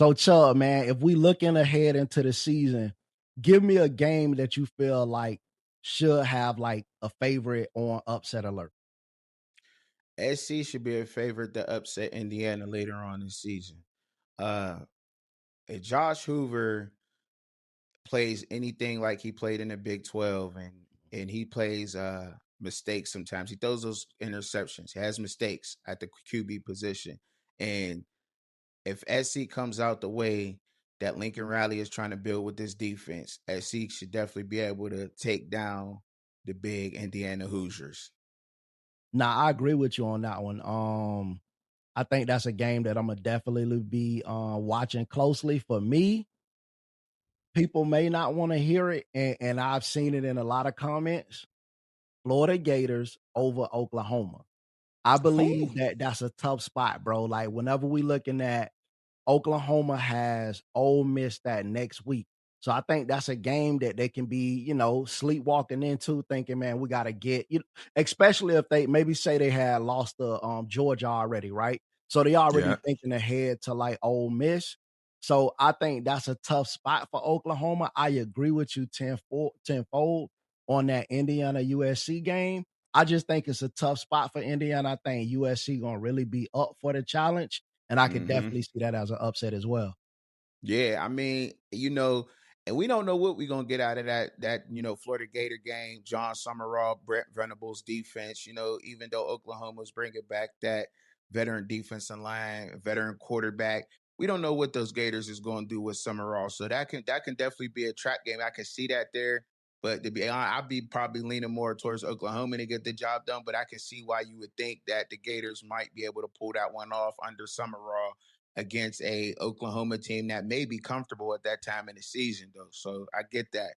So, Chubb, man, if we looking ahead into the season, give me a game that you feel like should have like a favorite on upset alert. SC should be a favorite to upset Indiana later on this season. Uh, if Josh Hoover plays anything like he played in the Big 12 and he plays mistakes sometimes. He throws those interceptions. He has mistakes at the QB position. And if SC comes out the way that Lincoln Riley is trying to build with this defense, SC should definitely be able to take down the big Indiana Hoosiers. Now, I agree with you on that one. I think that's a game that I'm gonna definitely be watching closely. For me, people may not want to hear it, and I've seen it in a lot of comments. Florida Gators over Oklahoma. I believe Oh, that that's a tough spot, bro. Like whenever we looking at Oklahoma has Ole Miss that next week. So I think that's a game that they can be, sleepwalking into thinking, man, we got to get, especially if they maybe say they had lost to Georgia already, right? So they already yeah. thinking ahead to like Ole Miss. So I think that's a tough spot for Oklahoma. I agree with you tenfold on that Indiana USC game. I just think it's a tough spot for Indiana. I think USC gonna really be up for the challenge, and I could Hmm. definitely see that as an upset as well. Yeah, I mean, and we don't know what we're gonna get out of that Florida Gator game. John Summerall, Brett Venables defense. Even though Oklahoma's bringing back that veteran defensive line, veteran quarterback, we don't know what those Gators is going to do with Summerall. So that can definitely be a trap game. I can see that there. But to be honest, I'd be probably leaning more towards Oklahoma to get the job done. But I can see why you would think that the Gators might be able to pull that one off under Summerall against a Oklahoma team that may be comfortable at that time in the season though. So I get that.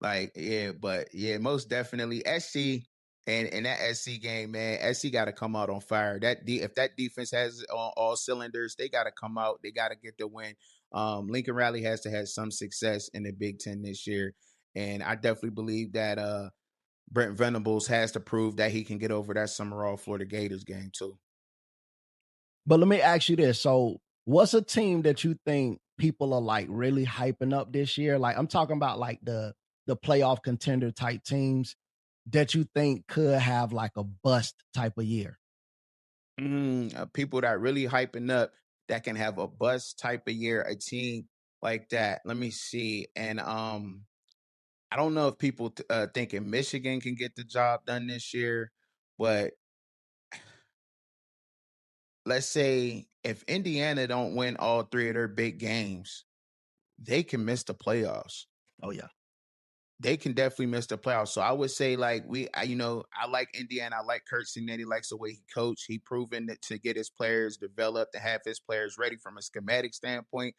Like, yeah, but yeah, most definitely SC and that SC game, man, SC got to come out on fire. If that defense has on all cylinders, they got to come out. They got to get the win. Lincoln Riley has to have some success in the Big Ten this year, and I definitely believe that Brent Venables has to prove that he can get over that Summerall Florida Gators game too. But let me ask you this: so, what's a team that you think people are like really hyping up this year? Like, I'm talking about like the playoff contender type teams that you think could have like a bust type of year. People that really hyping up that can have a bust type of year, a team like that. Let me see. And I don't know if people thinking Michigan can get the job done this year, but let's say if Indiana don't win all three of their big games, they can miss the playoffs. Oh yeah. They can definitely miss the playoffs. So I would say like I like Indiana. I like Kurt Cinetti. Likes the way he coached. He proven that to get his players developed, to have his players ready from a schematic standpoint.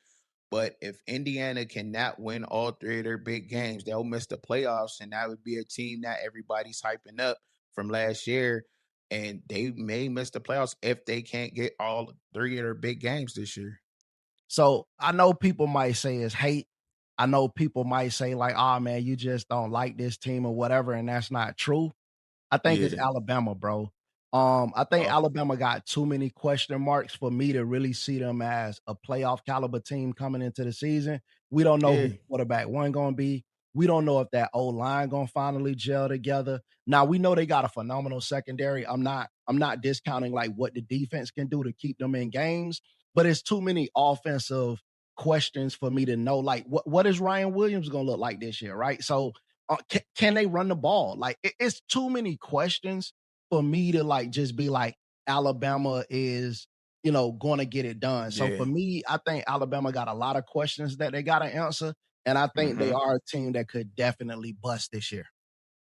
But if Indiana cannot win all three of their big games, they'll miss the playoffs, and that would be a team that everybody's hyping up from last year. And they may miss the playoffs if they can't get all three of their big games this year. So I know people might say it's hate. I know people might say like, "Oh man, you just don't like this team or whatever," and that's not true. I think it's Yeah. Alabama, bro. I think Oh, Alabama got too many question marks for me to really see them as a playoff caliber team coming into the season. We don't know yeah. who quarterback one gonna be. We don't know if that old line gonna finally gel together. Now we know they got a phenomenal secondary. I'm not discounting like what the defense can do to keep them in games, but it's too many offensive questions for me to know like what is Ryan Williams gonna look like this year, right? So can they run the ball? Like it's too many questions for me to like just be like Alabama is going to get it done. So for Yeah. me, I think Alabama got a lot of questions that they got to answer, and I think they Hmm. are a team that could definitely bust this year.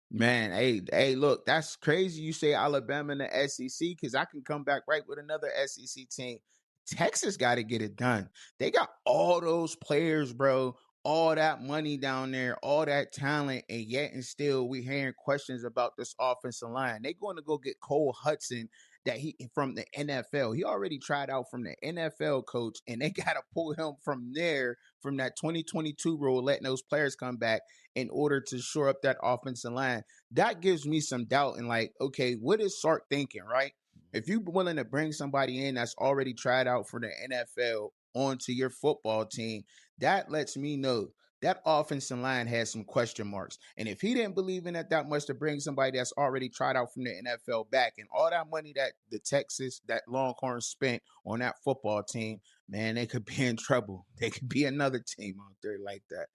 Man, hey, look, that's crazy. You say Alabama and the SEC because I can come back right with another SEC team. Texas got to get it done. They got all those players, bro, all that money down there, all that talent, and yet and still we hearing questions about this offensive line. They going to go get Cole Hudson that he from the NFL. He already tried out from the NFL coach, and they got to pull him from there from that 2022 rule, letting those players come back in order to shore up that offensive line. That gives me some doubt and like, okay, what is Sark thinking, right? If you're willing to bring somebody in that's already tried out for the NFL onto your football team, that lets me know that offensive line has some question marks. And if he didn't believe in it that much to bring somebody that's already tried out from the NFL back, and all that money that the Texas, that Longhorns spent on that football team, man, they could be in trouble. They could be another team out there like that.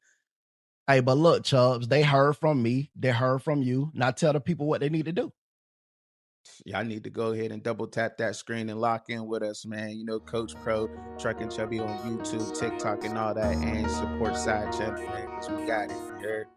Hey, but look, Chubbs, they heard from me. They heard from you. Now tell the people what they need to do. Y'all need to go ahead and double tap that screen and lock in with us, man. You know, Coach Pro, Truck and Chubby on YouTube, TikTok, and all that, and support side channel, man, because we got it. You heard?